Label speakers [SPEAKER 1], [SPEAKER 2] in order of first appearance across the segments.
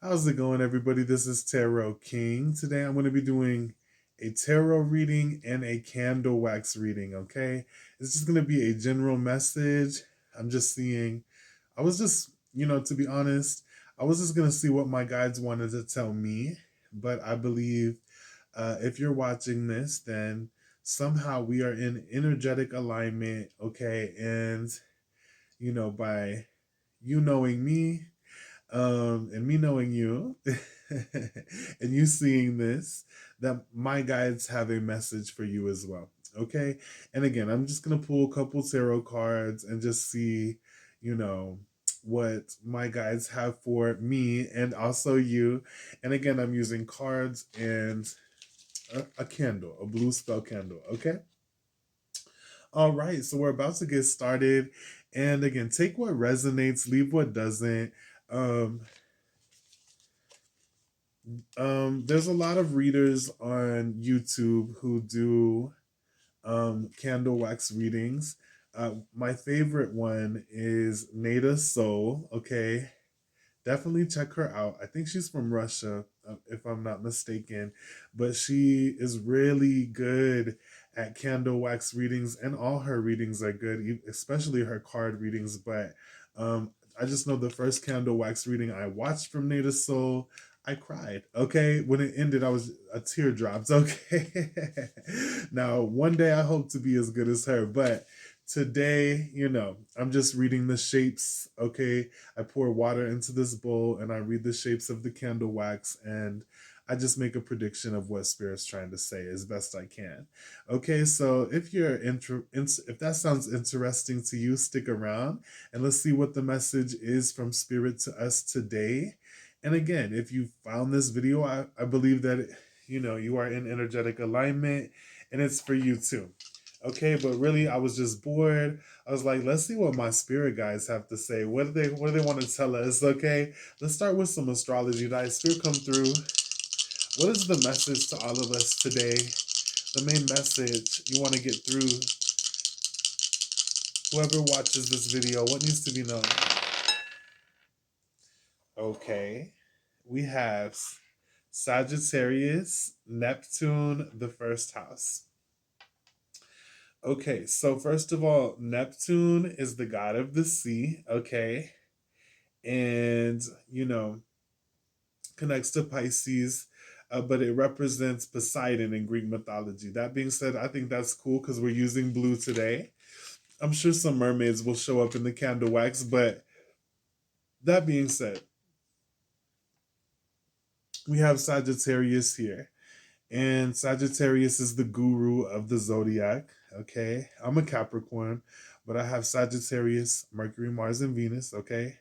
[SPEAKER 1] How's it going, everybody? This is Tarot King. Today I'm going to be doing a tarot reading and a candle wax reading, okay? It's just going to be a general message. I'm just seeing, I was just, to be honest, I was just going to see what my guides wanted to tell me. But I believe if you're watching this, then somehow we are in energetic alignment, okay? And, by you knowing me, and me knowing you and you seeing this, that my guides have a message for you as well. Okay. And again, I'm just going to pull a couple tarot cards and just see, you know, what my guides have for me and also you. And again, I'm using cards and a candle, a blue spell candle. Okay. All right. So we're about to get started. And again, take what resonates, leave what doesn't. Um, there's a lot of readers on YouTube who do candle wax readings. My favorite one is Nada Soul. Okay, definitely check her out. I think she's from Russia, if I'm not mistaken, but she is really good at candle wax readings, and all her readings are good, especially her card readings. But I just know the first candle wax reading I watched from Nada Soul, I cried. Okay, when it ended, I was a tear drops. Okay, now one day I hope to be as good as her, but today, I'm just reading the shapes. Okay, I pour water into this bowl and I read the shapes of the candle wax, and I just make a prediction of what Spirit's trying to say as best I can. Okay, so if if that sounds interesting to you, stick around and let's see what the message is from Spirit to us today. And again, if you found this video, I believe that you are in energetic alignment and it's for you too. Okay, but really I was just bored. I was like, let's see what my spirit guys have to say. What do they want to tell us? Okay. Let's start with some astrology. Guys, spirit come through. What is the message to all of us today? The main message you want to get through. Whoever watches this video, what needs to be known? Okay. We have Sagittarius, Neptune, the first house. Okay, so first of all, Neptune is the god of the sea, okay? And, connects to Pisces, but it represents Poseidon in Greek mythology. That being said, I think that's cool because we're using blue today. I'm sure some mermaids will show up in the candle wax, but that being said, we have Sagittarius here. And Sagittarius is the guru of the zodiac. Okay. I'm a Capricorn, but I have Sagittarius, Mercury, Mars, and Venus. Okay.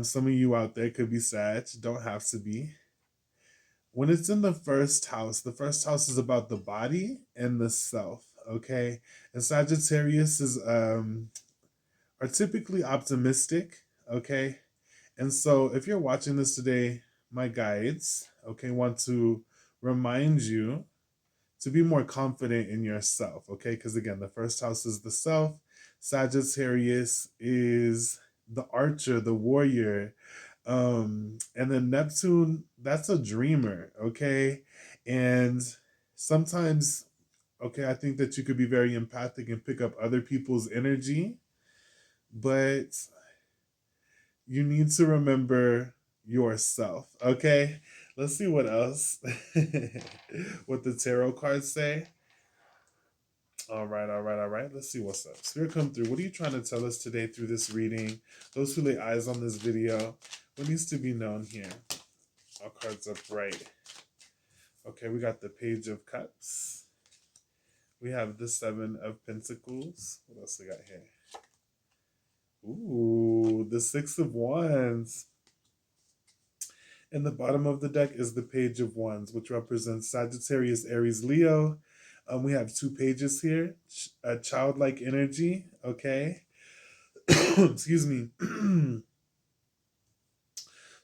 [SPEAKER 1] Some of you out there could be Sag, don't have to be. When it's in the first house is about the body and the self. Okay. And Sagittarius are typically optimistic. Okay. And so if you're watching this today, my guides, okay, want to remind you to be more confident in yourself, okay? Because again, the first house is the self. Sagittarius is the archer, the warrior. And then Neptune, that's a dreamer, okay? And sometimes, okay, I think that you could be very empathic and pick up other people's energy, but you need to remember yourself, okay? Let's see what else, what the tarot cards say. All right, all right, all right. Let's see what's up. Spirit come through. What are you trying to tell us today through this reading? Those who lay eyes on this video, what needs to be known here? All cards up right. Okay, we got the Page of Cups. We have the Seven of Pentacles. What else we got here? Ooh, the Six of Wands. In the bottom of the deck is the Page of Wands, which represents Sagittarius, Aries, Leo. We have two pages here, a childlike energy, okay? Excuse me.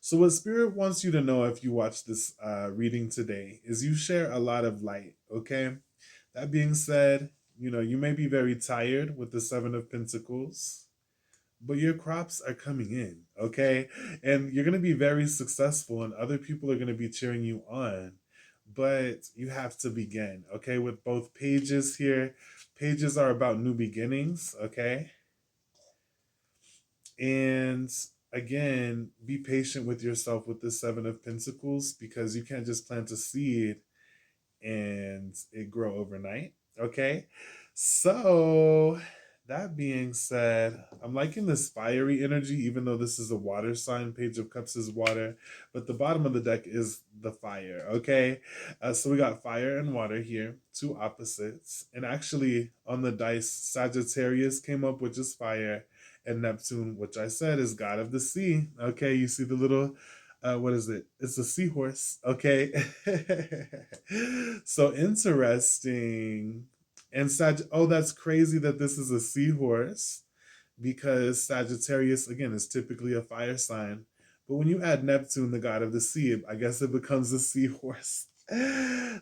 [SPEAKER 1] So, what Spirit wants you to know if you watch this reading today is you share a lot of light, okay? That being said, you may be very tired with the Seven of Pentacles. but your crops are coming in, okay? And you're going to be very successful, and other people are going to be cheering you on. But you have to begin, okay? With both pages here, pages are about new beginnings, okay? And again, be patient with yourself with the Seven of Pentacles, because you can't just plant a seed and it grow overnight. Okay. So that being said, I'm liking this fiery energy, even though this is a water sign. Page of Cups is water, but the bottom of the deck is the fire. Okay. So we got fire and water here, two opposites. And actually, on the dice, Sagittarius came up, which is fire, and Neptune, which I said is god of the sea. Okay. You see the little what is it? It's a seahorse. Okay. So interesting. And oh, that's crazy that this is a seahorse, because Sagittarius, again, is typically a fire sign. But when you add Neptune, the god of the sea, I guess it becomes a seahorse.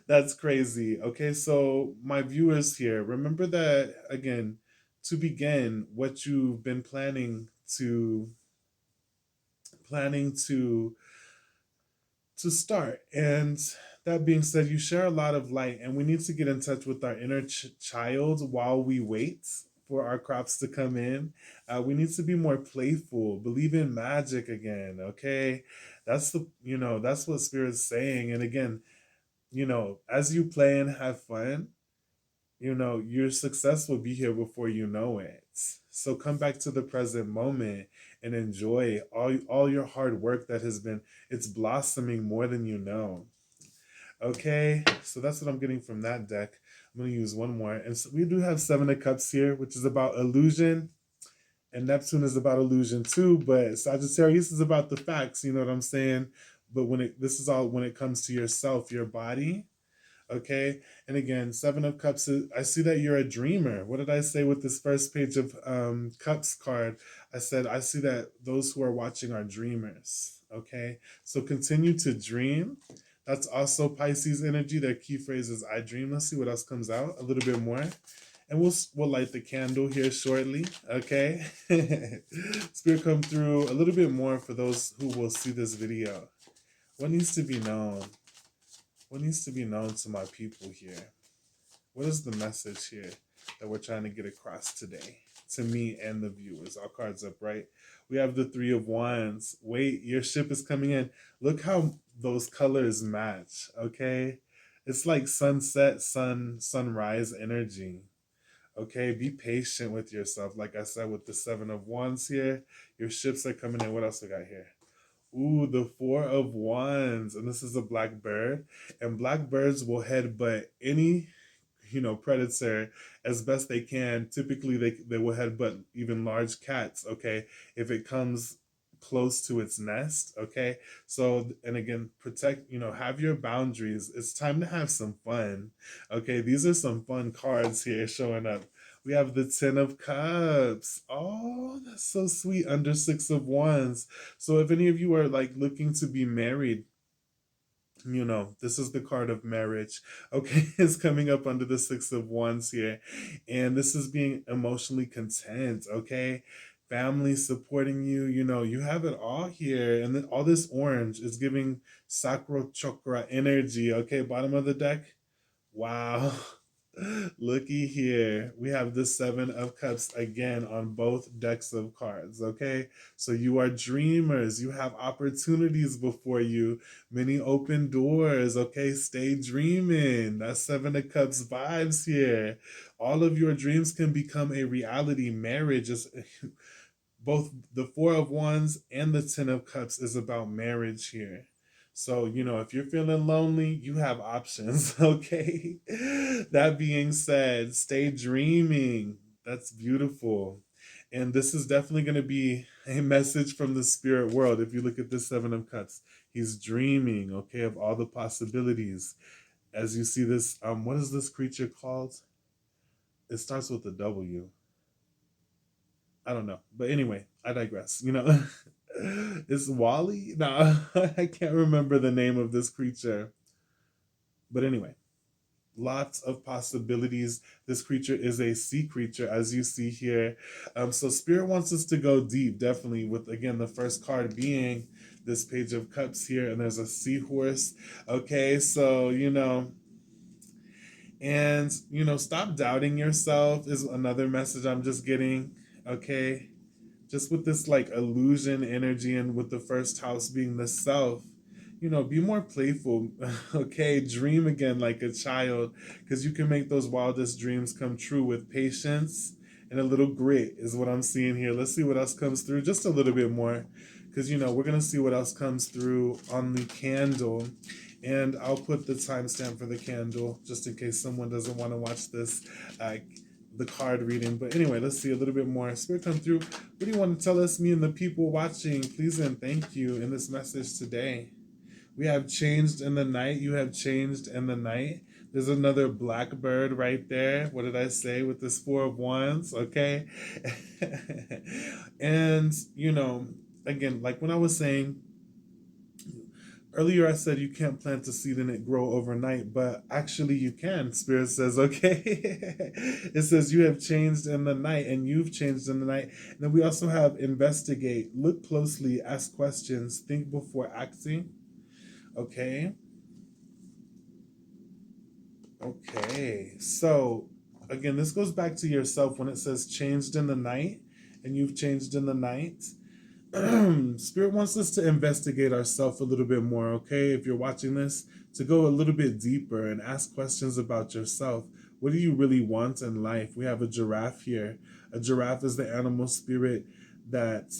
[SPEAKER 1] That's crazy. Okay, so my viewers here, remember that, again, to begin what you've been planning to start. And that being said, you share a lot of light, and we need to get in touch with our inner child while we wait for our crops to come in. We need to be more playful, believe in magic again. Okay, that's what Spirit's saying. And again, as you play and have fun, your success will be here before you know it. So come back to the present moment and enjoy all your hard work that has been, it's blossoming more than you know. Okay, so that's what I'm getting from that deck. I'm going to use one more. And so we do have Seven of Cups here, which is about illusion. And Neptune is about illusion too, but Sagittarius is about the facts, you know what I'm saying? But this is all when it comes to yourself, your body. Okay. And again, Seven of Cups, I see that you're a dreamer. What did I say with this first page of Cups card? I said, I see that those who are watching are dreamers. Okay. So continue to dream. That's also Pisces energy. Their key phrase is I dream. Let's see what else comes out a little bit more. And we'll light the candle here shortly. Okay. Spirit come through a little bit more for those who will see this video. What needs to be known? What needs to be known to my people here? What is the message here that we're trying to get across today to me and the viewers? All cards up, right? We have the Three of Wands. Wait, your ship is coming in. Look how those colors match, okay? It's like sunset, sunrise energy. Okay, be patient with yourself. Like I said, with the Seven of Wands here, your ships are coming in. What else we got here? Ooh, the Four of Wands, and this is a black bird. And black birds will headbutt any, predator as best they can. Typically, they will headbutt even large cats. Okay, if it comes close to its nest. Okay, so and again, protect. Have your boundaries. It's time to have some fun. Okay, these are some fun cards here showing up. We have the Ten of Cups. Oh, that's so sweet. Under Six of Wands. So if any of you are like looking to be married, this is the card of marriage. Okay, it's coming up under the Six of Wands here. And this is being emotionally content. Okay, family supporting you. You have it all here. And then all this orange is giving sacral chakra energy. Okay, bottom of the deck. Wow. Looky here. We have the Seven of Cups again on both decks of cards. Okay. So you are dreamers. You have opportunities before you, many open doors. Okay. Stay dreaming. That's Seven of Cups vibes here. All of your dreams can become a reality. Marriage is both the Four of Wands and the Ten of Cups is about marriage here. So, if you're feeling lonely, you have options, okay? That being said, stay dreaming. That's beautiful. And this is definitely going to be a message from the spirit world. If you look at the Seven of Cups, he's dreaming, okay, of all the possibilities. As you see this, what is this creature called? It starts with a W. I don't know. But anyway, I digress. Is Wally? No, I can't remember the name of this creature. But anyway, lots of possibilities. This creature is a sea creature, as you see here. So Spirit wants us to go deep, definitely, with, again, the first card being this Page of Cups here, and there's a seahorse. Okay, so, and, stop doubting yourself is another message I'm just getting. Okay, just with this like illusion energy, and with the first house being the self, be more playful. Okay, dream again like a child, because you can make those wildest dreams come true with patience and a little grit, is what I'm seeing here. Let's see what else comes through, just a little bit more, because we're going to see what else comes through on the candle. And I'll put the timestamp for the candle just in case someone doesn't want to watch this the card reading. But anyway, let's see a little bit more. Spirit, come through. What do you want to tell us, me and the people watching? Please and thank you in this message today. We have changed in the night. You have changed in the night. There's another blackbird right there. What did I say with this Four of Wands? Okay. And, again, like when I was saying, earlier I said you can't plant a seed and it grow overnight, but actually you can. Spirit says, okay. It says you have changed in the night and you've changed in the night. And then we also have investigate, look closely, ask questions, think before acting. Okay. Okay. So again, this goes back to yourself when it says changed in the night and you've changed in the night. Spirit wants us to investigate ourselves a little bit more, okay? If you're watching this, to go a little bit deeper and ask questions about yourself. What do you really want in life? We have a giraffe here. A giraffe is the animal spirit that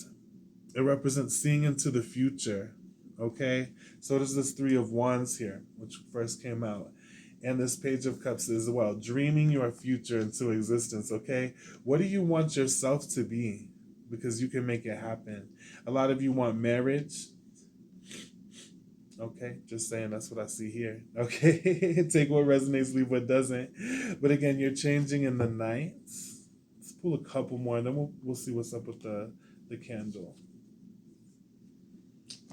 [SPEAKER 1] it represents seeing into the future, okay? So there's this Three of Wands here, which first came out. And this Page of Cups as well, dreaming your future into existence, okay? What do you want yourself to be? Because you can make it happen. A lot of you want marriage. Okay, just saying, that's what I see here. Okay, take what resonates, leave what doesn't. But again, you're changing in the night. Let's pull a couple more, and then we'll see what's up with the candle.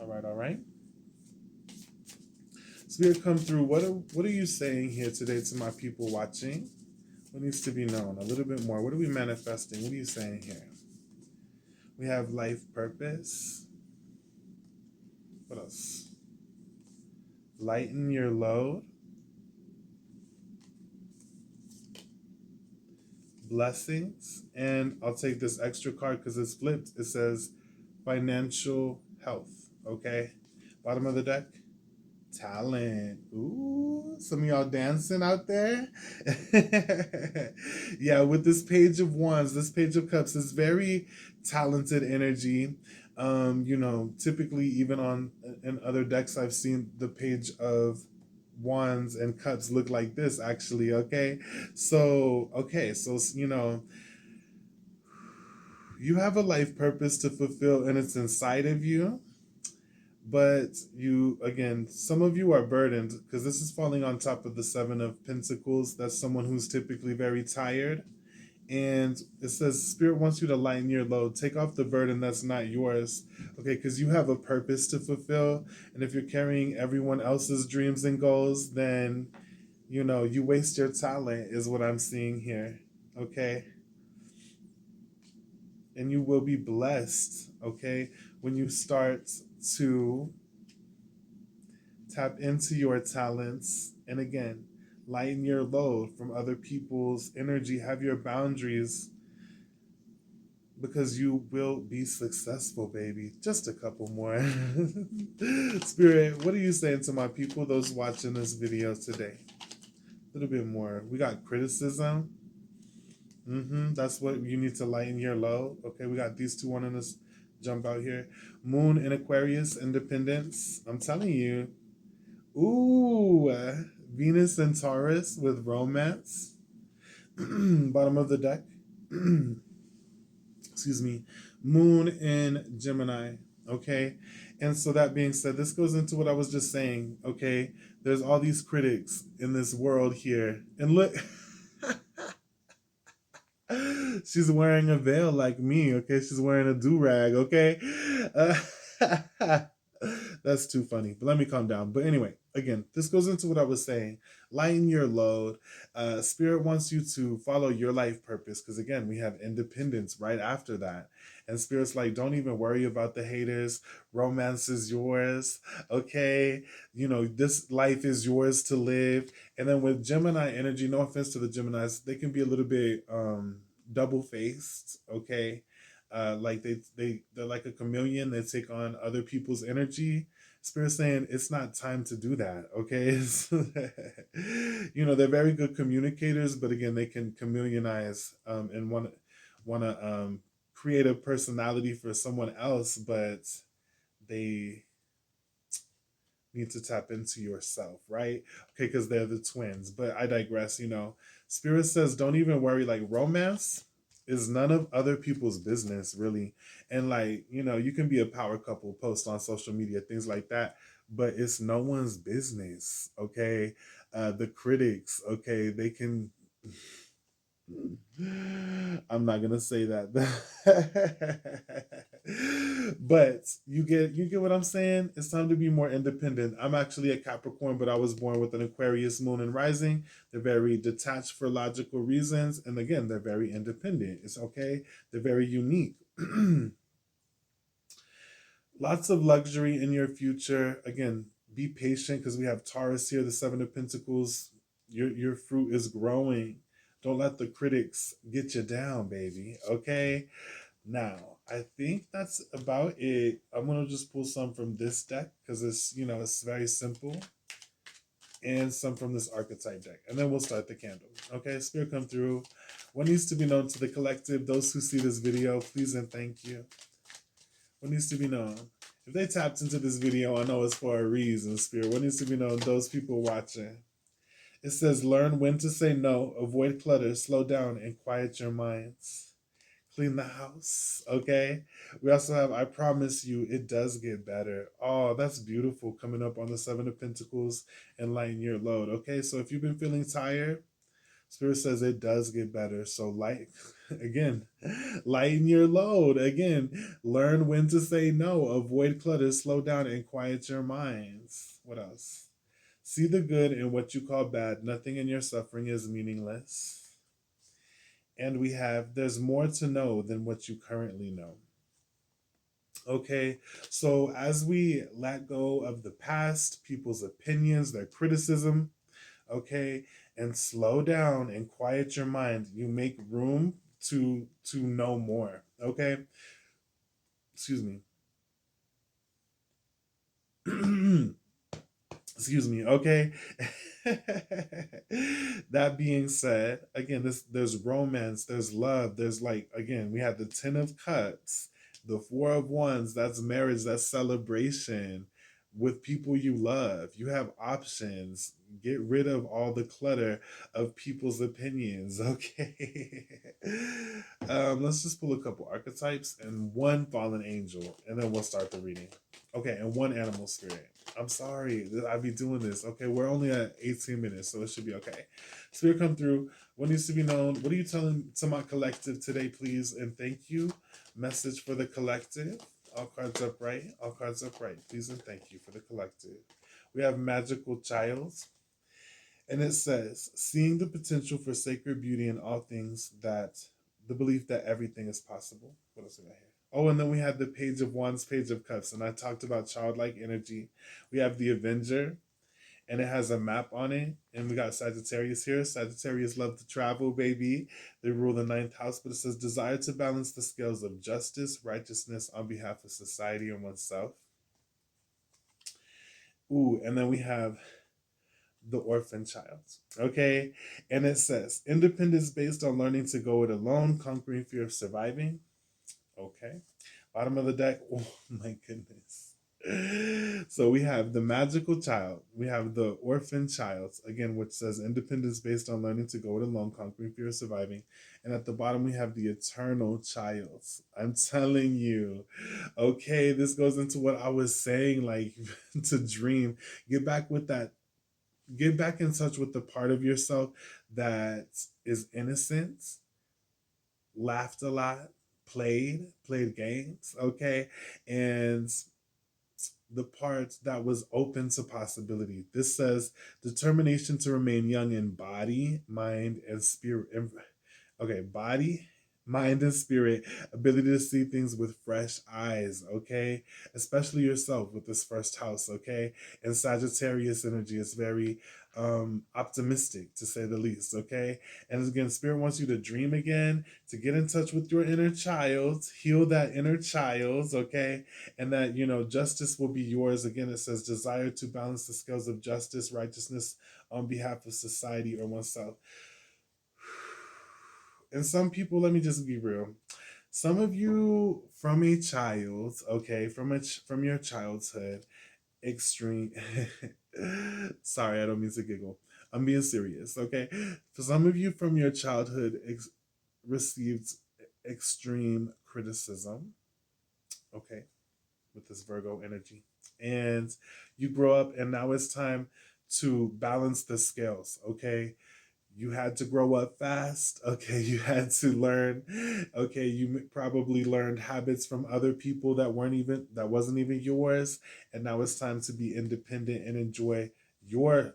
[SPEAKER 1] All right. Spirit, come through. What are you saying here today to my people watching? What needs to be known? A little bit more. What are we manifesting? What are you saying here? We have life purpose. What else? Lighten your load. Blessings. And I'll take this extra card because it's flipped. It says financial health. Okay. Bottom of the deck. Talent. Ooh, some of y'all dancing out there. Yeah, with this Page of Wands, this Page of Cups is very talented energy. Typically even in other decks I've seen the Page of Wands and Cups look like this actually, okay? So you have a life purpose to fulfill and it's inside of you. But some of you are burdened because this is falling on top of the Seven of Pentacles. That's someone who's typically very tired. And it says Spirit wants you to lighten your load. Take off the burden that's not yours. Okay, because you have a purpose to fulfill. And if you're carrying everyone else's dreams and goals, then, you waste your talent is what I'm seeing here. Okay? And you will be blessed, okay, when you start to tap into your talents and again lighten your load from other people's energy. Have your boundaries, because you will be successful, baby. Just a couple more. Spirit, what are you saying to my people, those watching this video today? A little bit more. We got criticism. That's what you need to lighten your load. Okay, we got these two wanting us jump out here. Moon in Aquarius, independence. I'm telling you. Ooh, Venus and Taurus with romance. Bottom of the deck. Excuse me. Moon in Gemini. Okay. And so that being said, this goes into what I was just saying. Okay. There's all these critics in this world here. And look. She's wearing a veil like me, okay? She's wearing a do-rag, okay? That's too funny. But let me calm down. But anyway, again, this goes into what I was saying. Lighten your load. Spirit wants you to follow your life purpose because, again, we have independence right after that. And Spirit's like, don't even worry about the haters. Romance is yours. Okay. You know, this life is yours to live. And then with Gemini energy, no offense to the Geminis, they can be a little bit double faced. Okay. Like they're like a chameleon. They take on other people's energy. Spirit saying it's not time to do that. Okay, you know they're very good communicators, but again they can chameleonize and want to create a personality for someone else, but they need to tap into yourself, right? Okay, because they're the twins. But I digress. You know, Spirit says don't even worry. Like romance is none of other people's business, really. And like you know, you can be a power couple, post on social media, things like that, but it's no one's business. Okay, the critics. Okay, they can. I'm not gonna say that, but you get what I'm saying. It's time to be more independent. I'm actually a Capricorn, but I was born with an Aquarius moon and rising. They're very detached for logical reasons, and again, they're very independent. It's okay. They're very unique. Lots of luxury in your future. Again, be patient because we have Taurus here, the Seven of Pentacles. Your fruit is growing. Don't let the critics get you down, baby. Okay. Now, I think that's about it. I'm gonna just pull some from this deck because it's very simple, and some from this archetype deck, and then we'll start the candle. Okay, Spirit come through. What needs to be known to the collective? Those who see this video, please and thank you. What needs to be known? If they tapped into this video, I know it's for a reason, Spirit. What needs to be known? Those people watching. It says, learn when to say no, avoid clutter, slow down, and quiet your minds. Clean the house, okay? We also have, I promise you, it does get better. Oh, that's beautiful coming up on the Seven of Pentacles and lighten your load, okay? So if you've been feeling tired, Spirit says it does get better. So again, lighten your load. Again, learn when to say no, avoid clutter, slow down, and quiet your minds. What else? See the good in what you call bad. Nothing in your suffering is meaningless. And we have, there's more to know than what you currently know. Okay, so as we let go of the past, people's opinions, their criticism, okay, and slow down and quiet your mind, you make room to know more. Okay, excuse me. Excuse me. Okay. That being said, again, there's romance, there's love, there's like again, we have the Ten of Cups, the Four of Wands, that's marriage, that's celebration with people you love. You have options. Get rid of all the clutter of people's opinions. Okay. Let's just pull a couple archetypes and one fallen angel, and then we'll start the reading. Okay, and one animal spirit. I'm sorry, I be doing this. Okay, we're only at 18 minutes, so it should be okay. Spirit come through. What needs to be known? What are you telling to my collective today, please? And thank you. Message for the collective. All cards upright. All cards upright. Please and thank you for the collective. We have Magical Child. And it says, seeing the potential for sacred beauty in all things, that the belief that everything is possible. What else we got here? Oh, and then we had the Page of Wands, Page of Cups, and I talked about childlike energy. We have the Avenger, and it has a map on it. And we got Sagittarius here. Sagittarius love to travel, baby. They rule the ninth house, but it says desire to balance the scales of justice, righteousness on behalf of society and oneself. Ooh, and then we have the orphan child. Okay, and it says independence based on learning to go it alone, conquering fear of surviving. Okay, bottom of the deck. Oh my goodness. So we have the magical child, we have the orphan child, again, which says independence based on learning to go it alone, conquering fear of surviving. And at the bottom, we have the eternal child. I'm telling you, okay, this goes into what I was saying, like to dream. Get back with that, get back in touch with the part of yourself that is innocent, laughed a lot, played games, okay, and the part that was open to possibility. This says determination to remain young in body, mind, and spirit. Okay, body, mind, and spirit, ability to see things with fresh eyes, okay? Especially yourself with this first house, okay? And Sagittarius energy is very optimistic, to say the least, okay? And again, spirit wants you to dream again, to get in touch with your inner child, heal that inner child, okay? And that, justice will be yours. Again, it says desire to balance the scales of justice, righteousness on behalf of society or oneself. And some people, let me just be real. Some of you from a child, okay, from your childhood, extreme. Sorry, I don't mean to giggle. I'm being serious, okay. For some of you from your childhood, received extreme criticism, okay, with this Virgo energy, and you grow up, and now it's time to balance the scales, okay. You had to grow up fast, okay. You had to learn, okay. You probably learned habits from other people that wasn't even yours, and now it's time to be independent and enjoy your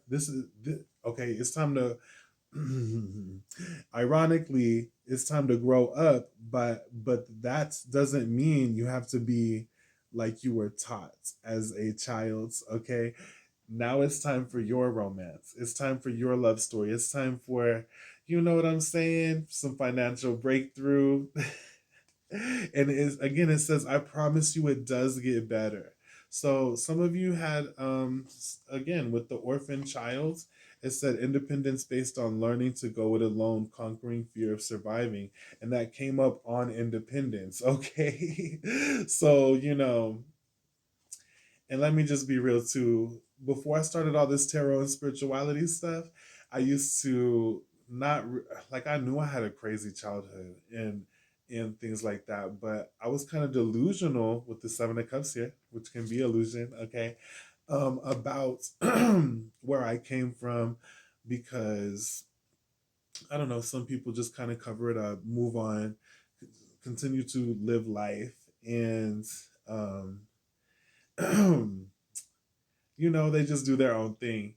[SPEAKER 1] okay. It's time to ironically, it's time to grow up, but that doesn't mean you have to be like you were taught as a child, okay. Now it's time for your romance. It's time for your love story. It's time for, you know what I'm saying, some financial breakthrough. And it says, I promise you it does get better. So some of you had again with the orphan child, it said independence based on learning to go it alone, conquering fear of surviving. And that came up on independence. Okay. So, and let me just be real too. Before I started all this tarot and spirituality stuff, I used to not like I knew I had a crazy childhood and things like that, but I was kind of delusional with the Seven of Cups here, which can be illusion, okay, about where I came from, because I don't know, some people just kind of cover it up, move on, continue to live life, and um, they just do their own thing.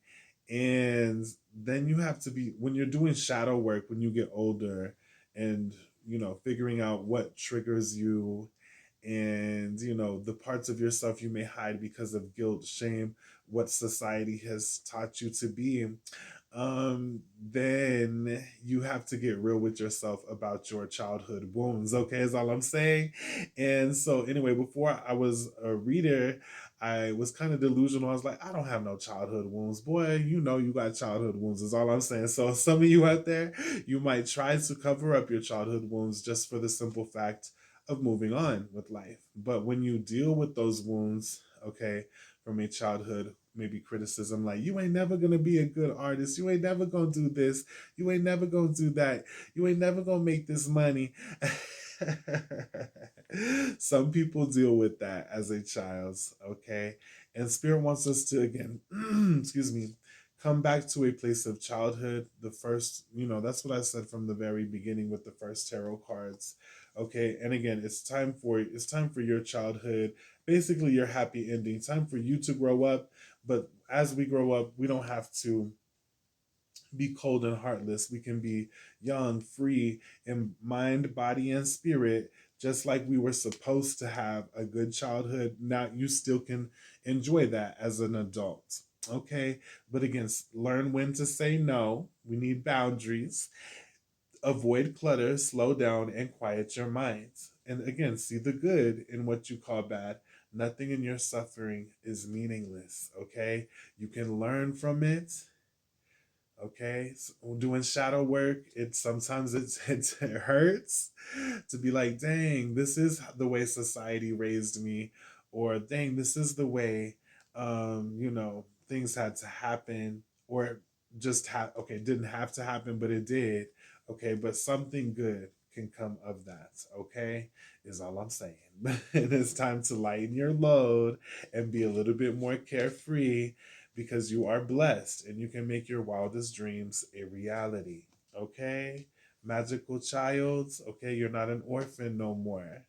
[SPEAKER 1] And then you have to be, when you're doing shadow work, when you get older, and, figuring out what triggers you, and, the parts of yourself you may hide because of guilt, shame, what society has taught you to be, then you have to get real with yourself about your childhood wounds, okay, is all I'm saying. And so anyway, before I was a reader, I was kind of delusional. I was like, I don't have no childhood wounds. Boy, you got childhood wounds, is all I'm saying. So some of you out there, you might try to cover up your childhood wounds just for the simple fact of moving on with life. But when you deal with those wounds, okay, from a childhood, maybe criticism like, you ain't never gonna be a good artist, you ain't never gonna do this, you ain't never gonna do that, you ain't never gonna make this money. Some people deal with that as a child, okay. And spirit wants us to, again, excuse me, come back to a place of childhood. The first, that's what I said from the very beginning with the first tarot cards, okay. And again, it's time for your childhood, basically your happy ending, time for you to grow up. But as we grow up, we don't have to be cold and heartless. We can be young, free in mind, body, and spirit, just like we were supposed to have a good childhood. Now you still can enjoy that as an adult. Okay. But again, learn when to say no. We need boundaries. Avoid clutter, slow down, and quiet your minds. And again, see the good in what you call bad. Nothing in your suffering is meaningless. Okay. You can learn from it. Okay, so doing shadow work, it hurts to be like, dang, this is the way society raised me, or dang, this is the way, things had to happen, or just okay, it didn't have to happen, but it did. Okay, but something good can come of that. Okay, is all I'm saying. And it's time to lighten your load and be a little bit more carefree, because you are blessed and you can make your wildest dreams a reality. Okay? Magical child, okay? You're not an orphan no more.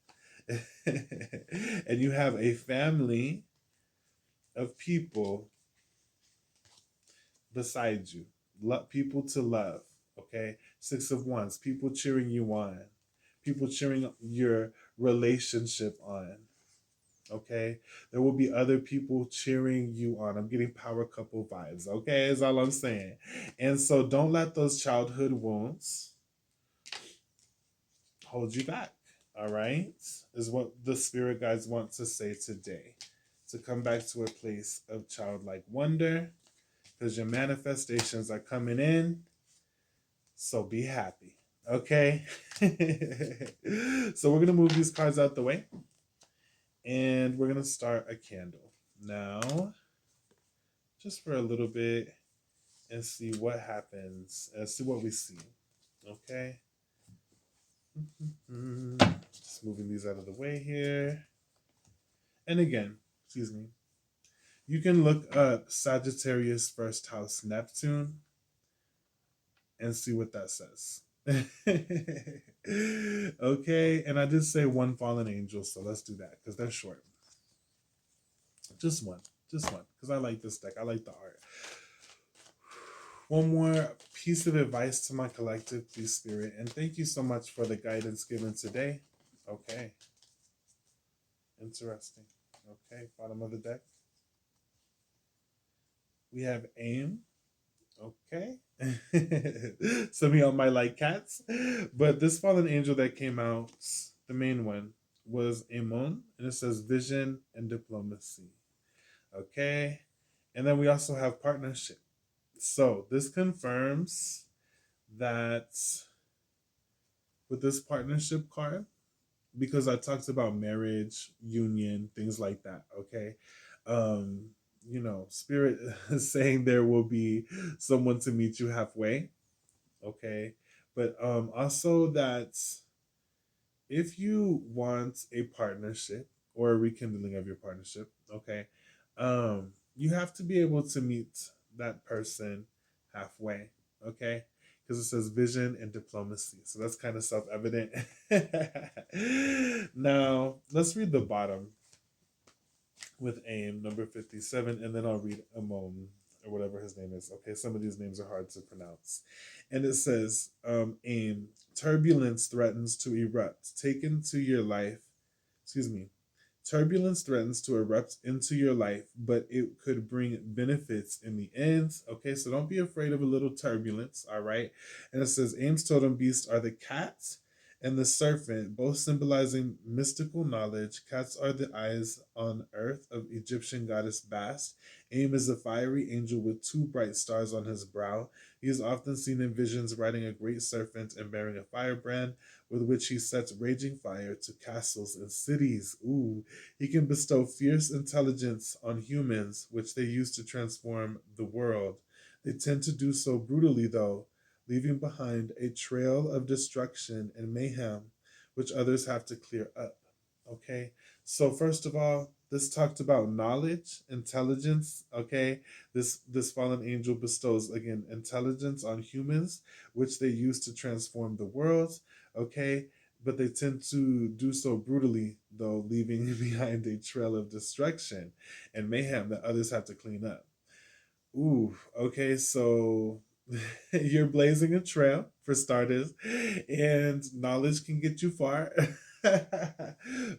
[SPEAKER 1] And you have a family, of people beside you, people to love. Okay, Six of Wands, people cheering you on, people cheering your relationship on. Okay, there will be other people cheering you on. I'm getting power couple vibes. Okay, is all I'm saying. And so don't let those childhood wounds hold you back. All right, is what the spirit guides want to say today. To come back to a place of childlike wonder, because your manifestations are coming in. So be happy. Okay. So we're gonna move these cards out the way, and we're gonna start a candle now, just for a little bit, and see what happens and see what we see. Okay. Just moving these out of the way here. And again, excuse me, you can look up Sagittarius first house Neptune and see what that says. Okay, and I did say one fallen angel, so let's do that because they're short. Just one, because I like this deck. I like the art. One more piece of advice to my collective, please, Spirit, and thank you so much for the guidance given today. Okay, interesting. Okay, bottom of the deck. We have aim. Okay. Some of y'all might like cats. But this fallen angel that came out, the main one, was Amon. And it says vision and diplomacy. Okay. And then we also have partnership. So this confirms that with this partnership card, because I talked about marriage, union, things like that. Okay. Um, Spirit is saying there will be someone to meet you halfway. Okay. But also that if you want a partnership or a rekindling of your partnership, okay, you have to be able to meet that person halfway. Okay. Because it says vision and diplomacy. So that's kind of self evident. Now, let's read the bottom with AIM, number 57, and then I'll read Amon, or whatever his name is. Okay, some of these names are hard to pronounce. And it says, AIM, turbulence threatens to erupt. Take into your life, excuse me, turbulence threatens to erupt into your life, but it could bring benefits in the end. Okay, so don't be afraid of a little turbulence, all right? And it says, Aim's totem beasts are the cat and the serpent, both symbolizing mystical knowledge. Cats are the eyes on earth of Egyptian goddess Bast. Aim is a fiery angel with two bright stars on his brow. He is often seen in visions riding a great serpent and bearing a firebrand with which he sets raging fire to castles and cities. Ooh, he can bestow fierce intelligence on humans, which they use to transform the world. They tend to do so brutally, though, leaving behind a trail of destruction and mayhem, which others have to clear up. Okay, so first of all, this talked about knowledge, intelligence. Okay, this fallen angel bestows again intelligence on humans, which they use to transform the world. Okay, but they tend to do so brutally, though, leaving behind a trail of destruction and mayhem that others have to clean up. Ooh, okay, so you're blazing a trail for starters, and knowledge can get you far.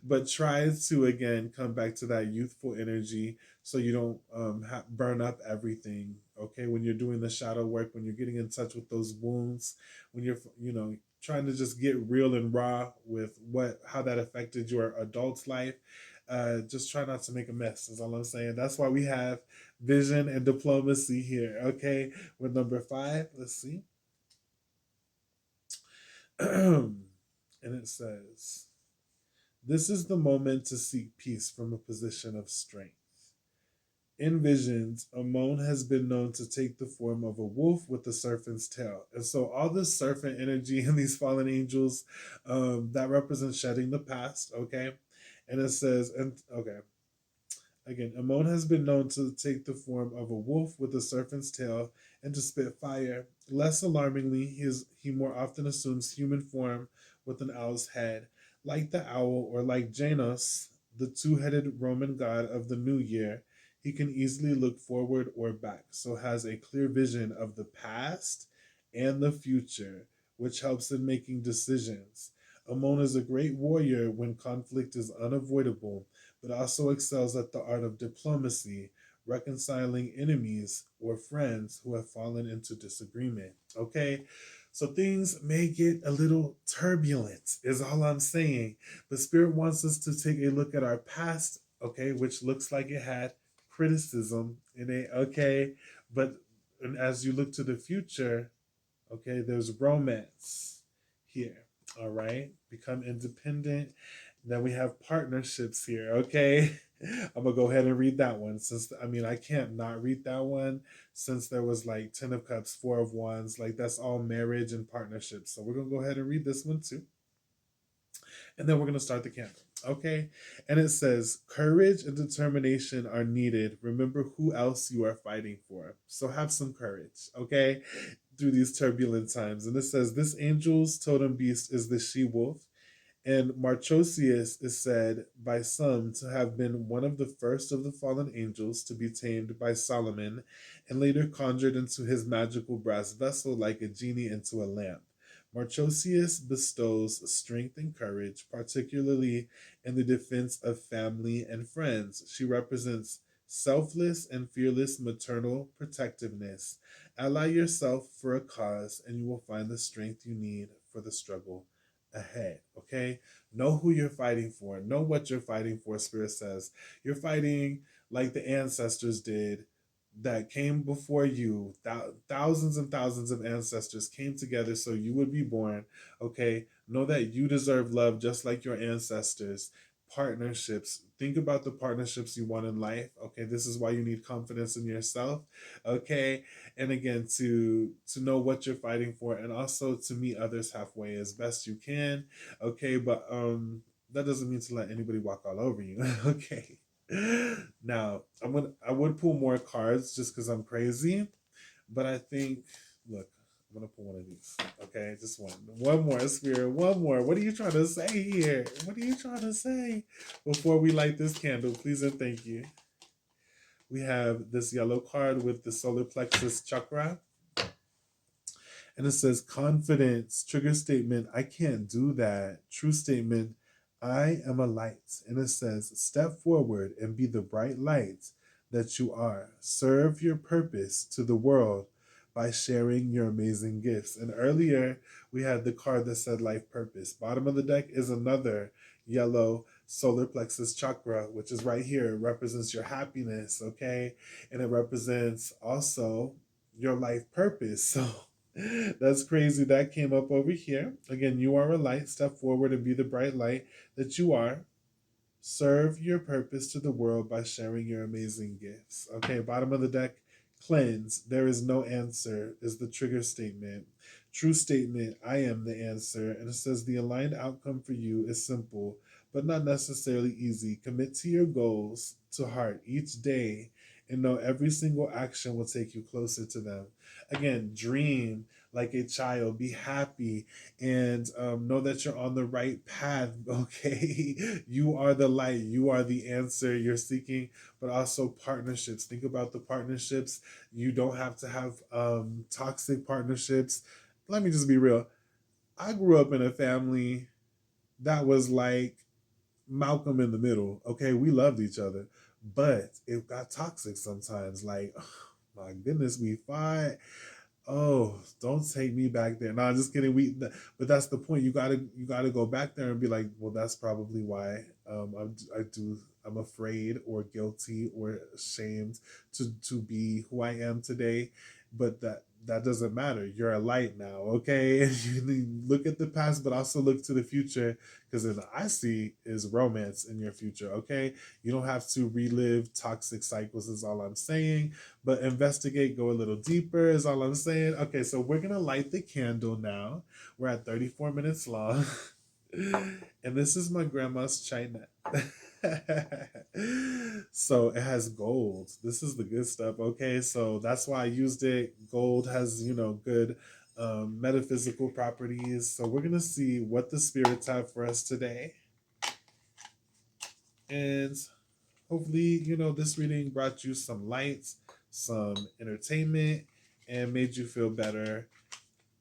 [SPEAKER 1] But try to again come back to that youthful energy so you don't burn up everything. Okay, when you're doing the shadow work, when you're getting in touch with those wounds, when you're trying to just get real and raw with how that affected your adult life. Just try not to make a mess, is all I'm saying. That's why we have vision and diplomacy here. Okay, with number 5, let's see. And it says, this is the moment to seek peace from a position of strength. In visions, Amon has been known to take the form of a wolf with a serpent's tail. And so all this serpent energy and these fallen angels, that represents shedding the past, okay? And it says, and okay, again, Amon has been known to take the form of a wolf with a serpent's tail and to spit fire. Less alarmingly, he more often assumes human form with an owl's head. Like the owl, or like Janus, the two-headed Roman god of the new year, He can easily look forward or back, so has a clear vision of the past and the future, which helps in making decisions. Amon is a great warrior when conflict is unavoidable, but also excels at the art of diplomacy, reconciling enemies or friends who have fallen into disagreement. Okay, so things may get a little turbulent, is all I'm saying. But Spirit wants us to take a look at our past, okay, which looks like it had criticism in it, okay. But and as you look to the future, okay, there's romance here, all right. Become independent. Then we have partnerships here, okay. I'm gonna go ahead and read that one since I mean I can't not read that one since there was like 10 of Cups, 4 of Wands, like that's all marriage and partnerships. So we're gonna go ahead and read this one too, and then we're gonna start the candle. Okay, and it says courage and determination are needed. Remember who else you are fighting for. So have some courage, okay, through these turbulent times. And it says this angel's totem beast is the she wolf. And Marchosius is said by some to have been one of the first of the fallen angels to be tamed by Solomon and later conjured into his magical brass vessel like a genie into a lamp. Marchosius bestows strength and courage, particularly in the defense of family and friends. She represents selfless and fearless maternal protectiveness. Ally yourself for a cause, and you will find the strength you need for the struggle ahead. Okay, know who you're fighting for, know what you're fighting for. Spirit says you're fighting like the ancestors did that came before you. Thousands and thousands of ancestors came together so you would be born. Okay, know that you deserve love just like your ancestors. Partnerships, think about the partnerships you want in life. Okay, this is why you need confidence in yourself. Okay, and again to know what you're fighting for, and also to meet others halfway as best you can. Okay, but that doesn't mean to let anybody walk all over you. Okay, now I would pull more cards just because I'm crazy, but I think, look, I'm gonna pull one of these. Okay, just one more, Spirit, one more. What are you trying to say here? What are you trying to say before we light this candle? Please and thank you. We have this yellow card with the solar plexus chakra, and it says confidence. Trigger statement, I can't do that. True statement, I am a light. And it says step forward and be the bright light that you are. Serve your purpose to the world by sharing your amazing gifts. And earlier we had the card that said life purpose. Bottom of the deck is another yellow solar plexus chakra, which is right here. It represents your happiness, okay? And it represents also your life purpose. So that's crazy. That came up over here. Again, you are a light. Step forward and be the bright light that you are. Serve your purpose to the world by sharing your amazing gifts. Okay, bottom of the deck, cleanse. There is no answer is the trigger statement. True statement, I am the answer. And it says the aligned outcome for you is simple, but not necessarily easy. Commit to your goals to heart each day and know every single action will take you closer to them. Again, dream like a child, be happy, and know that you're on the right path. Okay, you are the light, you are the answer you're seeking. But also partnerships, think about the partnerships. You don't have to have toxic partnerships. Let me just be real, I grew up in a family that was like Malcolm in the Middle. Okay, we loved each other, but it got toxic sometimes. Like, oh, my goodness, we fight. Oh, don't take me back there. No, I'm just kidding. But that's the point. You gotta go back there and be like, well, that's probably why I'm afraid or guilty or ashamed to be who I am today. But that doesn't matter. You're a light now, okay? And you look at the past, but also look to the future, because then I see is romance in your future, okay? You don't have to relive toxic cycles, is all I'm saying, but investigate, go a little deeper, is all I'm saying. Okay, so we're gonna light the candle now. We're at 34 minutes long. And this is my grandma's china. So it has gold. This is the good stuff. Okay, so that's why I used it. Gold has, good metaphysical properties. So we're gonna see what the spirits have for us today. And hopefully, this reading brought you some lights, some entertainment, and made you feel better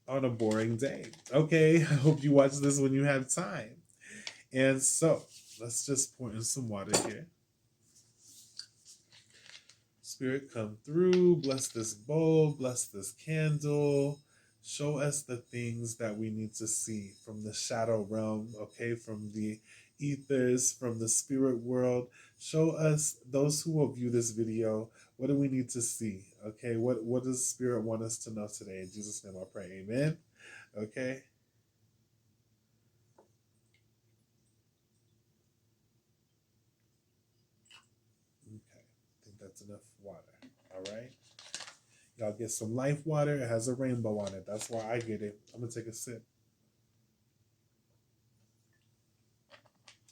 [SPEAKER 1] on a boring day. Okay, I hope you watch this when you have time. And so, let's just pour in some water here. Spirit, come through, bless this bowl, bless this candle. Show us the things that we need to see from the shadow realm, okay, from the ethers, from the spirit world. Show us, those who will view this video, what do we need to see, okay? What does Spirit want us to know today? In Jesus' name I pray, amen, okay? Okay, I think that's enough water, all right? Y'all get some life water. It has a rainbow on it. That's why I get it. I'm going to take a sip.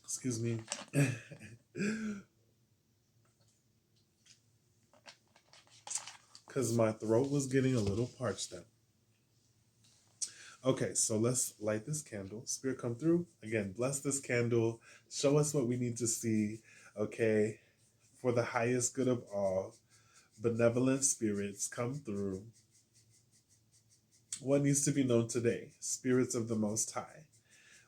[SPEAKER 1] Excuse me. Because my throat was getting a little parched up. Okay, so let's light this candle. Spirit, come through. Again, bless this candle. Show us what we need to see, okay? For the highest good of all. Benevolent spirits, come through. What needs to be known today? Spirits of the Most High.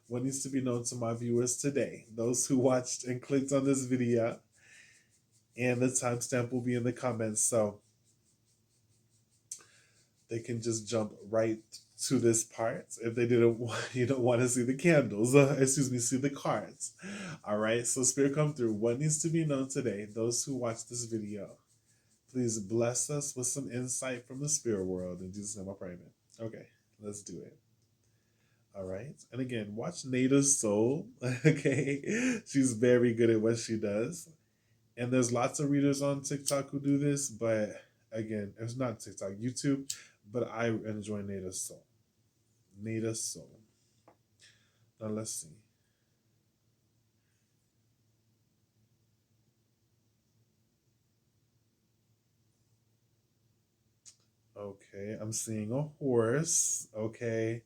[SPEAKER 1] What needs to be known to my viewers today? Those who watched and clicked on this video, and the timestamp will be in the comments, so they can just jump right to this part if they didn't want to see the candles, see the cards. All right, so Spirit, come through. What needs to be known today? Those who watch this video, please bless us with some insight from the spirit world. In Jesus' name I pray, amen. Okay, let's do it. All right. And again, watch Nada's Soul. Okay. She's very good at what she does. And there's lots of readers on TikTok who do this, but again, it's not TikTok, YouTube, but I enjoy Nada's Soul. Nada's Soul. Now let's see. Okay, I'm seeing a horse. Okay.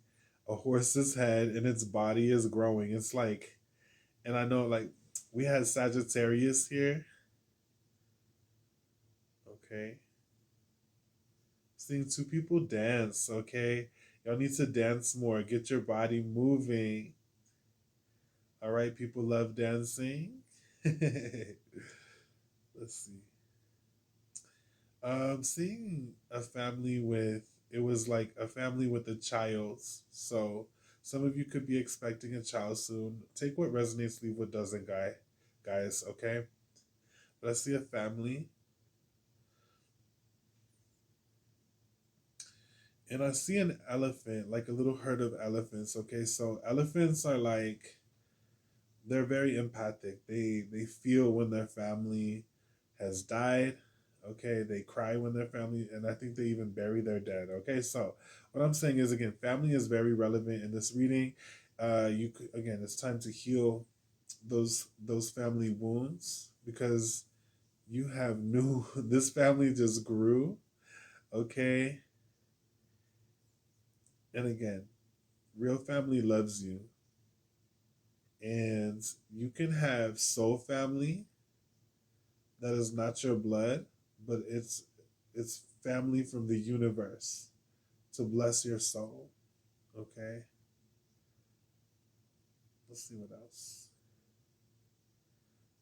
[SPEAKER 1] A horse's head and its body is growing. It's like, and I know like we had Sagittarius here. Okay. Seeing two people dance, okay? Y'all need to dance more. Get your body moving. All right, people love dancing. Let's see. Seeing a family with, it was like a family with a child. So some of you could be expecting a child soon. Take what resonates, leave what doesn't, guys, okay? But I see a family. And I see an elephant, like a little herd of elephants, okay? So elephants are like, they're very empathic. They feel when their family has died. Okay, they cry when their family, and I think they even bury their dead. Okay, so what I'm saying is, again, family is very relevant in this reading. You could, again, it's time to heal those family wounds because you have new. This family just grew. Okay, and again, real family loves you, and you can have soul family that is not your blood, but it's family from the universe to bless your soul. Okay. Let's see what else.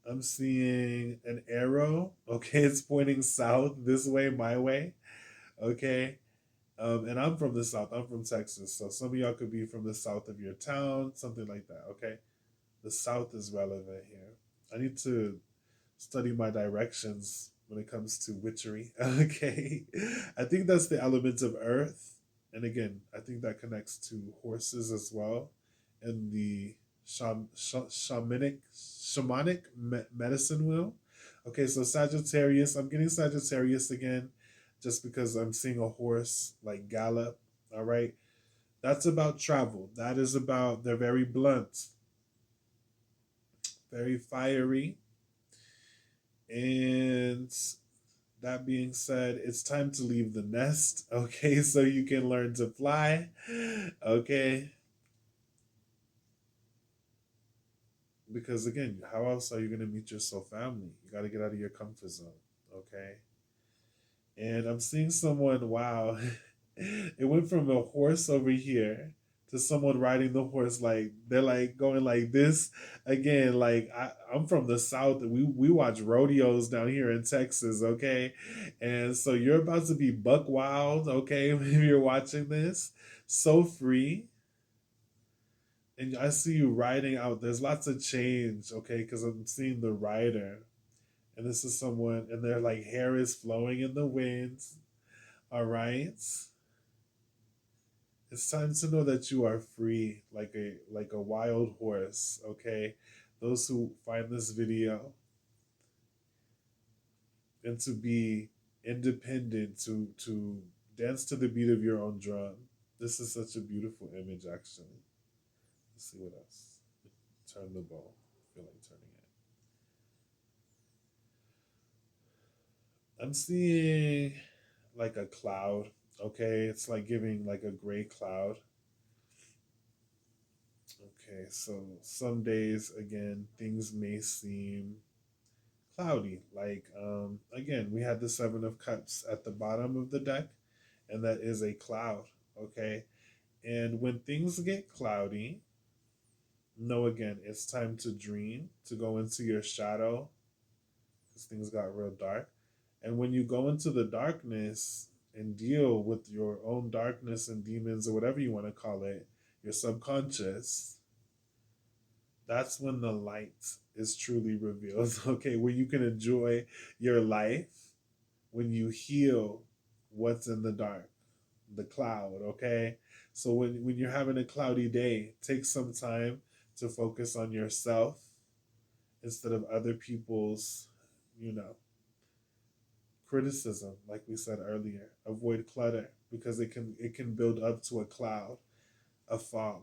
[SPEAKER 1] I'm seeing an arrow. Okay, it's pointing south, this way, my way. Okay. And I'm from the south. I'm from Texas. So some of y'all could be from the south of your town, something like that. Okay. The south is relevant here. I need to study my directions when it comes to witchery. Okay. I think that's the element of earth. And again, I think that connects to horses as well. And the shamanic medicine wheel. Okay, so Sagittarius, I'm getting Sagittarius again just because I'm seeing a horse like gallop. All right. That's about travel. That is about, they're very blunt, very fiery, and that being said, it's time to leave the nest, okay, so you can learn to fly, okay? because again, how else are you going to meet your soul family? You got to get out of your comfort zone. Okay. And I'm seeing someone, wow, it went from a horse over here to someone riding the horse, like they're like going like this again. Like I'm from the south, we watch rodeos down here in Texas, okay? And so you're about to be buck wild, okay, if you're watching this. So free. And I see you riding out. There's lots of change, okay, because I'm seeing the rider. And this is someone, and their like hair is flowing in the wind. All right. It's time to know that you are free, like a wild horse. Okay, those who find this video, and to be independent, to dance to the beat of your own drum. This is such a beautiful image, actually. Let's see what else. Turn the bow. I feel like turning it. I'm seeing like a cloud. Okay, it's like giving like a gray cloud. Okay, so some days again things may seem cloudy. Like again, we had the 7 of Cups at the bottom of the deck, and that is a cloud. Okay, and when things get cloudy, know again it's time to dream, to go into your shadow, because things got real dark. And when you go into the darkness and deal with your own darkness and demons or whatever you want to call it, your subconscious, that's when the light is truly revealed. Okay, where you can enjoy your life when you heal what's in the dark, the cloud. Okay, so when you're having a cloudy day, take some time to focus on yourself instead of other people's, you know, criticism. Like we said earlier, avoid clutter because it can build up to a cloud, a fog.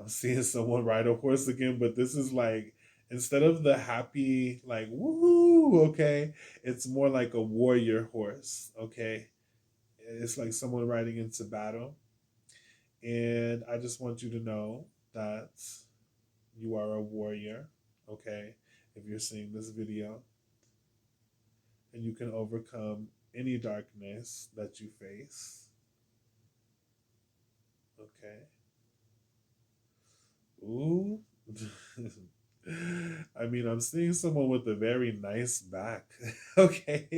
[SPEAKER 1] I'm seeing someone ride a horse again, but this is like, instead of the happy like woohoo, okay, it's more like a warrior horse, okay. It's like someone riding into battle, and I just want you to know that you are a warrior, okay. If you're seeing this video, and you can overcome any darkness that you face, okay. Ooh. I mean, I'm seeing someone with a very nice back. Okay.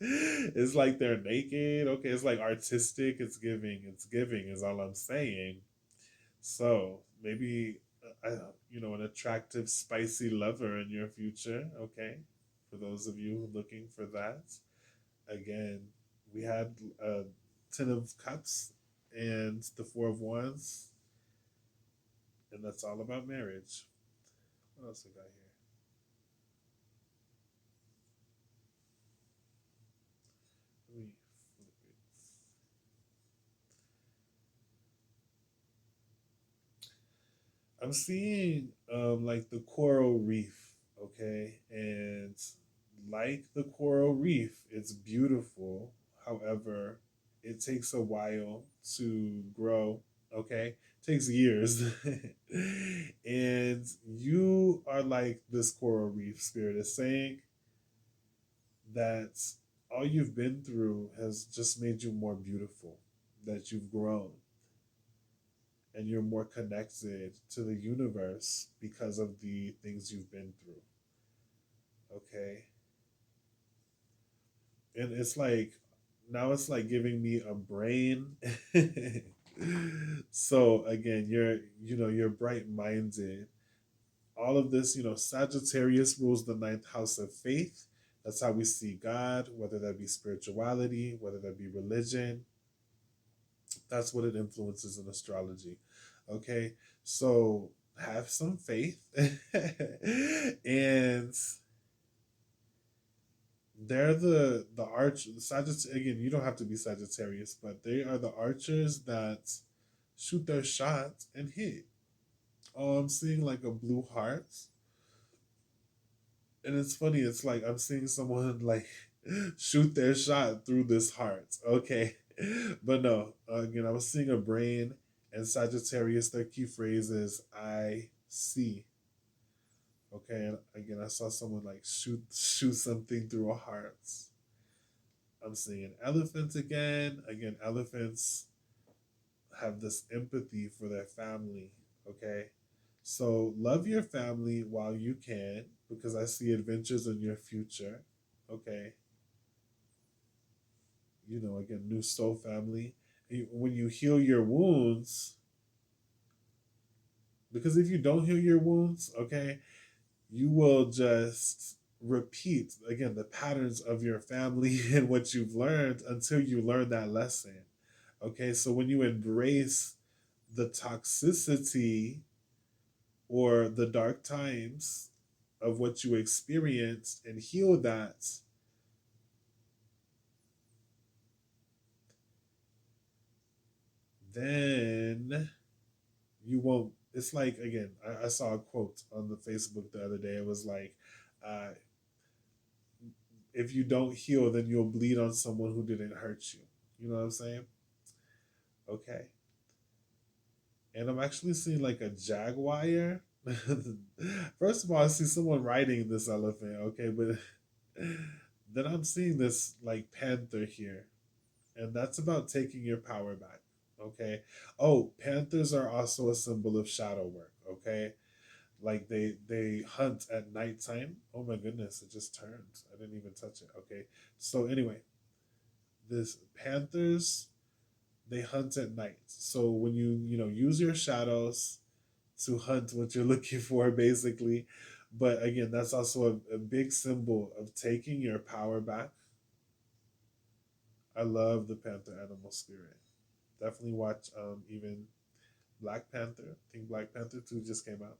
[SPEAKER 1] It's like they're naked. Okay. It's like artistic. It's giving. It's giving, is all I'm saying. So maybe, an attractive, spicy lover in your future. Okay. For those of you looking for that. Again, we had a 10 of Cups and the Four of Wands, and that's all about marriage. What else we got here? Let me flip it. I'm seeing like the coral reef, okay, and like the coral reef, it's beautiful. However, it takes a while to grow. Okay, it takes years, and you are like this coral reef. Spirit is saying that all you've been through has just made you more beautiful, that you've grown and you're more connected to the universe because of the things you've been through. Okay. And it's like, now it's like giving me a brain. So again, you're bright minded. All of this, Sagittarius rules the ninth house of faith. That's how we see God, whether that be spirituality, whether that be religion. That's what it influences in astrology. Okay. So have some faith. And they're the arch Sagittarius. Again, you don't have to be Sagittarius, but they are the archers that shoot their shot and hit. Oh, I'm seeing like a blue heart. And it's funny, it's like I'm seeing someone like shoot their shot through this heart. Okay. But no, again, I was seeing a brain, And Sagittarius, their key phrase is I see. Okay, and again, I saw someone like shoot something through a heart. I'm seeing an elephant again. Again, elephants have this empathy for their family. Okay, so love your family while you can, because I see adventures in your future. Okay, again, new soul family. When you heal your wounds, because if you don't heal your wounds, okay, you will just repeat again the patterns of your family and what you've learned until you learn that lesson. Okay, so when you embrace the toxicity or the dark times of what you experienced and heal that, then you won't. It's like, again, I saw a quote on the Facebook the other day. It was like, uh, if you don't heal, then you'll bleed on someone who didn't hurt you. You know what I'm saying? Okay. And I'm actually seeing like a jaguar. First of all, I see someone riding this elephant, okay, but then I'm seeing this like panther here, and that's about taking your power back, okay? Oh, panthers are also a symbol of shadow work, okay? Like they hunt at nighttime. Oh my goodness, it just turned. I didn't even touch it. Okay. So anyway, this panthers, they hunt at night. So when you use your shadows to hunt what you're looking for, basically. But again, that's also a big symbol of taking your power back. I love the panther animal spirit. Definitely watch even Black Panther. I think Black Panther 2 just came out.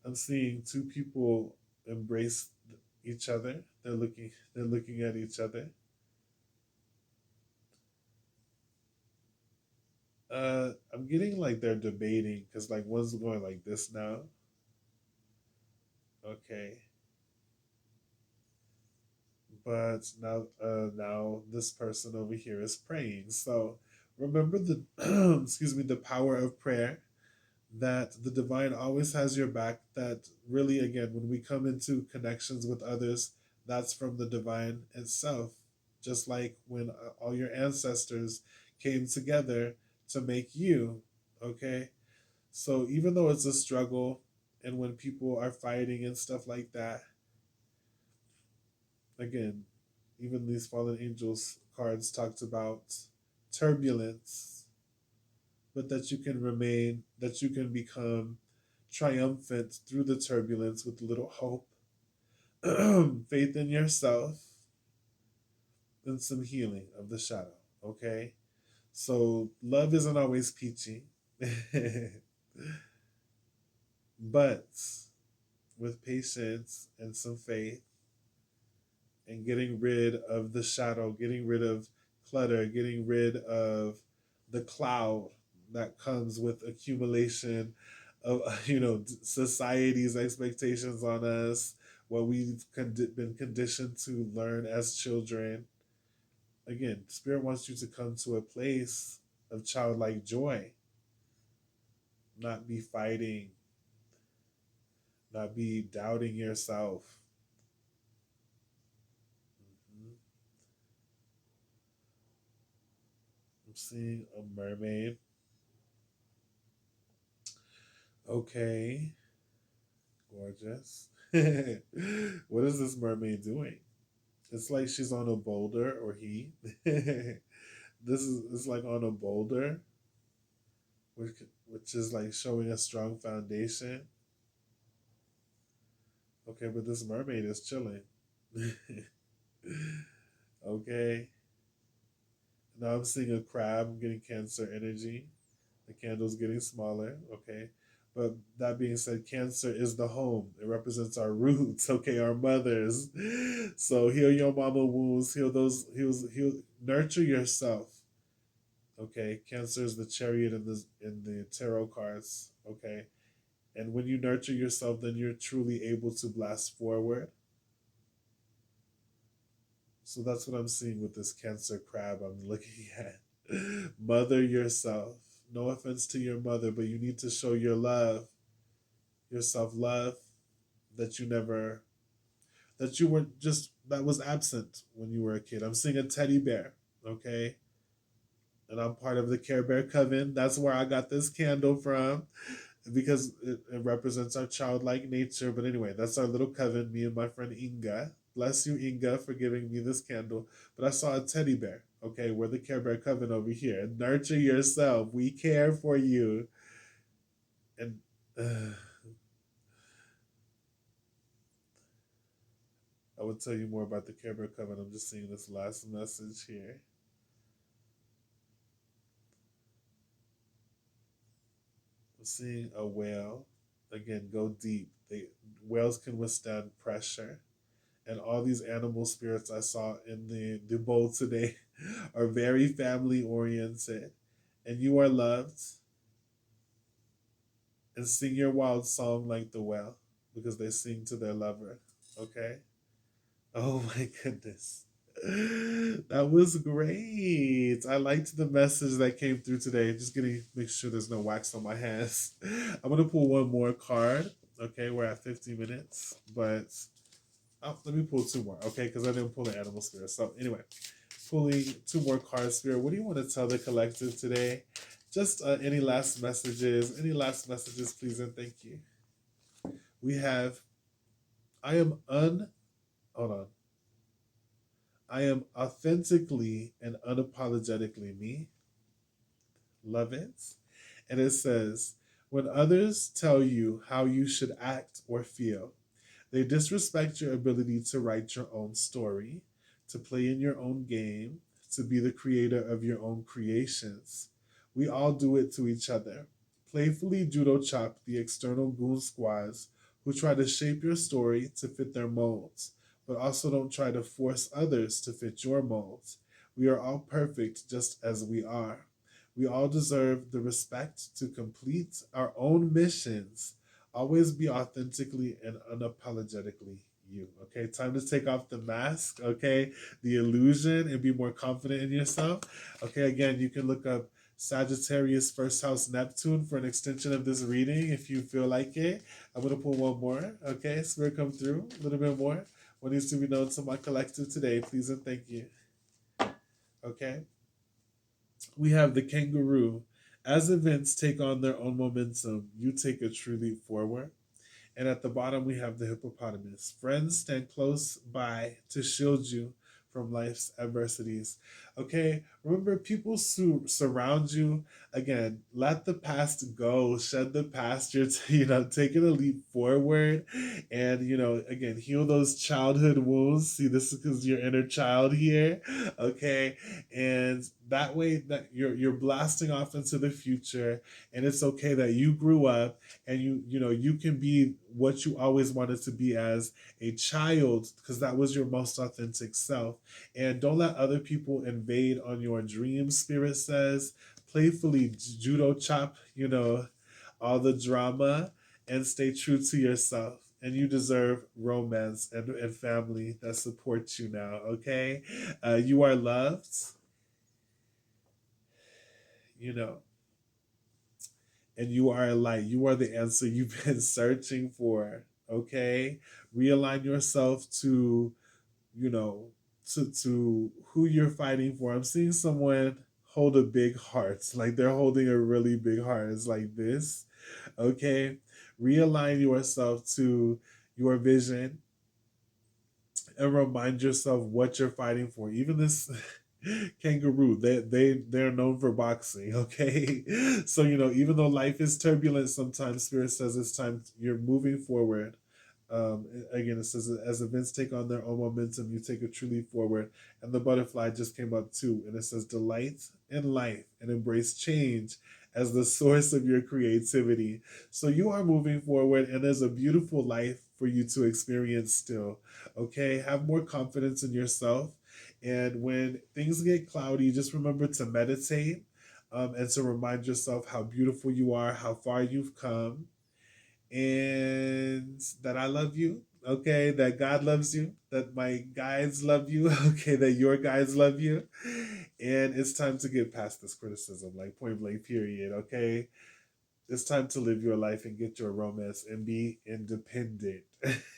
[SPEAKER 1] I'm seeing two people embrace each other. They're looking at each other. I'm getting like they're debating because like one's going like this now. Okay, but now this person over here is praying. So remember the excuse me, the power of prayer, that the divine always has your back. That really, again, when we come into connections with others, that's from the divine itself. Just like when all your ancestors came together to make you. Okay, so even though it's a struggle, and when people are fighting and stuff like that, again, even these fallen angels cards talked about turbulence, but that you can become triumphant through the turbulence with a little hope, faith in yourself, and some healing of the shadow. Okay? So love isn't always peachy, but with patience and some faith, and getting rid of the shadow, getting rid of clutter, getting rid of the cloud that comes with accumulation of society's expectations on us, what we've been conditioned to learn as children. Again, spirit wants you to come to a place of childlike joy, not be fighting, not be doubting yourself. Mhm. I'm seeing a mermaid. Okay, gorgeous. What is this mermaid doing? It's like she's on a boulder, or he. This is it's like on a boulder, which is like showing a strong foundation. Okay, but this mermaid is chilling. Okay. Now I'm seeing a crab. I'm getting Cancer energy. The candle's getting smaller. Okay. But that being said, Cancer is the home. It represents our roots, okay, our mothers. So heal your mama wounds, heal, nurture yourself. Okay. Cancer is the chariot in the tarot cards. Okay. And when you nurture yourself, then you're truly able to blast forward. So that's what I'm seeing with this Cancer crab I'm looking at. Mother yourself. no offense to your mother, but you need to show your love, your self love that you never, that you were just, that was absent when you were a kid. I'm seeing a teddy bear, okay? And I'm part of the Care Bear Coven. That's where I got this candle from because it represents our childlike nature. But anyway, that's our little coven, me and my friend Inga. Bless you, Inga, for giving me this candle. But I saw a teddy bear. Okay, we're the Care Bear Coven over here. Nurture yourself. We care for you. And I will tell you more about the Care Bear Coven. I'm just seeing this last message here. I'm seeing a whale. Again, go deep. Whales can withstand pressure. And all these animal spirits I saw in the bowl today are very family oriented. And you are loved. And sing your wild song like the whale because they sing to their lover. Okay? Oh my goodness. That was great. I liked the message that came through today. Just gonna make sure there's no wax on my hands. I'm gonna pull one more card. Okay, we're at 50 minutes, but let me pull two more. Okay, because I didn't pull the animal spirit. So anyway, pulling two more cards, Spirit. What do you want to tell the collective today? Just any last messages? Any last messages, please and thank you. We have. I am un. Hold on. I am authentically and unapologetically me. Love it. And it says, when others tell you how you should act or feel, they disrespect your ability to write your own story, to play in your own game, to be the creator of your own creations. We all do it to each other. Playfully judo chop the external goon squads who try to shape your story to fit their molds, but also don't try to force others to fit your molds. We are all perfect just as we are. We all deserve the respect to complete our own missions. Always be authentically and unapologetically you. Okay, time to take off the mask, okay, the illusion, and be more confident in yourself. Okay, again, you can look up Sagittarius first house Neptune for an extension of this reading if you feel like it. I'm gonna pull one more. Okay, Spirit come through a little bit more. What needs to be known to my collective today, please and thank you. Okay, we have the kangaroo. As events take on their own momentum, you take a true leap forward. And at the bottom, we have the hippopotamus. Friends stand close by to shield you from life's adversities. Okay, remember, people surround you. Again, let the past go, shed the past. You're, taking a leap forward, and again, heal those childhood wounds. See, this is because your inner child here. Okay, and that way that you're blasting off into the future, and it's okay that you grew up and you can be what you always wanted to be as a child because that was your most authentic self. And don't let other people invade on your dreams, Spirit says. Playfully judo chop all the drama, and stay true to yourself. And you deserve romance and family that supports you now. Okay, you are loved, you know and you are a light. You are the answer you've been searching for. Okay, realign yourself to, you know, to who you're fighting for. I'm seeing someone hold a big heart, like they're holding a really big heart. It's like this. Okay, realign yourself to your vision and remind yourself what you're fighting for. Even this kangaroo, they're known for boxing. Okay, so even though life is turbulent, sometimes Spirit says it's time you're moving forward. Again, it says as events take on their own momentum, you take a true leap forward. And the butterfly just came up too, and it says delight in life and embrace change as the source of your creativity. So you are moving forward, and there's a beautiful life for you to experience still. Okay, have more confidence in yourself. And when things get cloudy, just remember to meditate, and to remind yourself how beautiful you are, how far you've come, and that I love you. okay, that God loves you, that my guides love you, okay, that your guides love you. And it's time to get past this criticism, like point blank, period, okay? It's time to live your life and get your romance and be independent.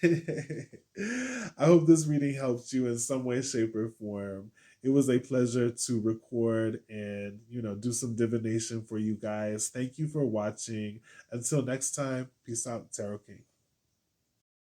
[SPEAKER 1] I hope this reading helped you in some way, shape, or form. It was a pleasure to record and, do some divination for you guys. Thank you for watching. Until next time, peace out, Tarot King.